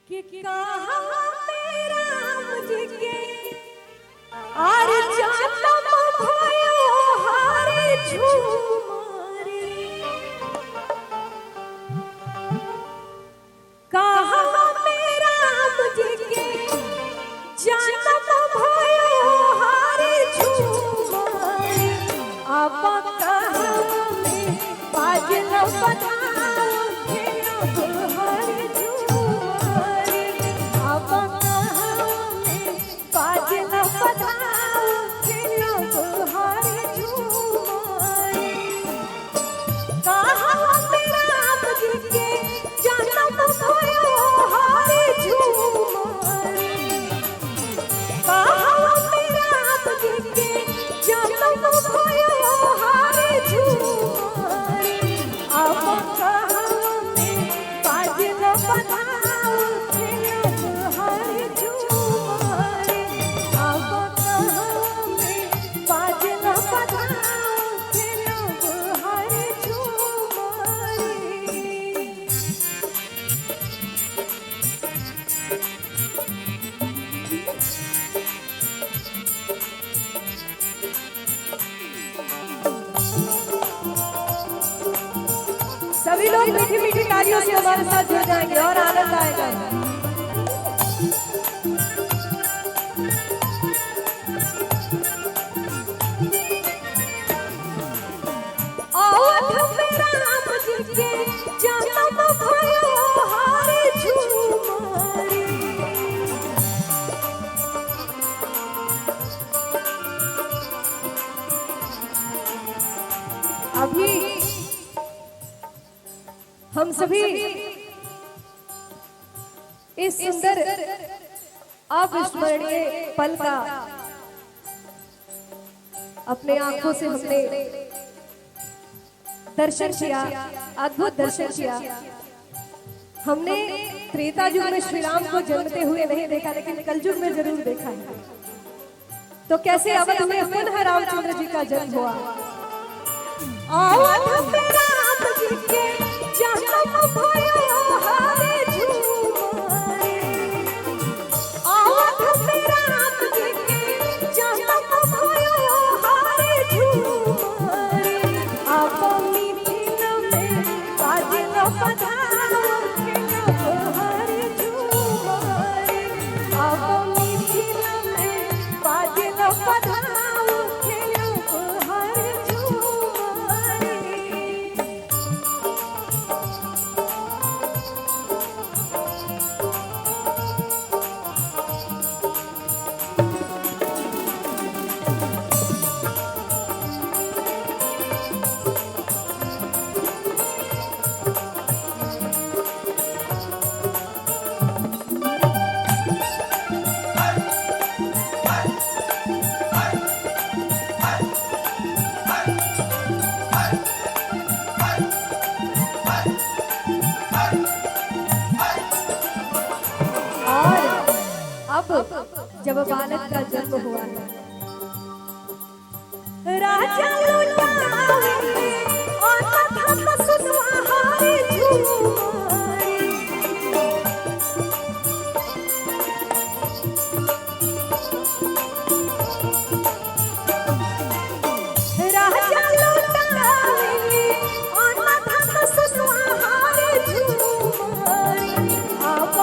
कि कहाँ मेरा मुझके आर जानम भयो हारे झूमारे कहाँ मेरा मुझके जानम भयो हारे झूमारे अब कहाँ में बाजल बधाओ सभी लोग मीठी मीठी तालियों से हमारे साथ जुड़ जाएंगे और आनंद आएगा। अभी हम सभी इस सुंदर अविस्मरणीय पल का अपने आंखों से हमने दर्शन किया, अद्भुत दर्शन किया। हमने त्रेता युग में श्री राम को जन्मते हुए नहीं देखा, लेकिन कलयुग में जरूर देखा है। तो कैसे अवध में पुनः रामचंद्र जी का जन्म हुआ। अवध में राम जी के जन्म भयो हारे झूमारे, अवध में राम जी के जन्म भयो हारे झूमारे, अब मिथिल में बाजल बधाओ खेलब हारे झूमारे, अब मिथिल में बाजल बधाओ खेलब हारे झूमारे। जब बालक का जन्म हुआ है, राजा लुटावे और कथा सुनवा हारे झूमारे, राजा लुटावे और कथा सुनवा हारे झूमारे, अब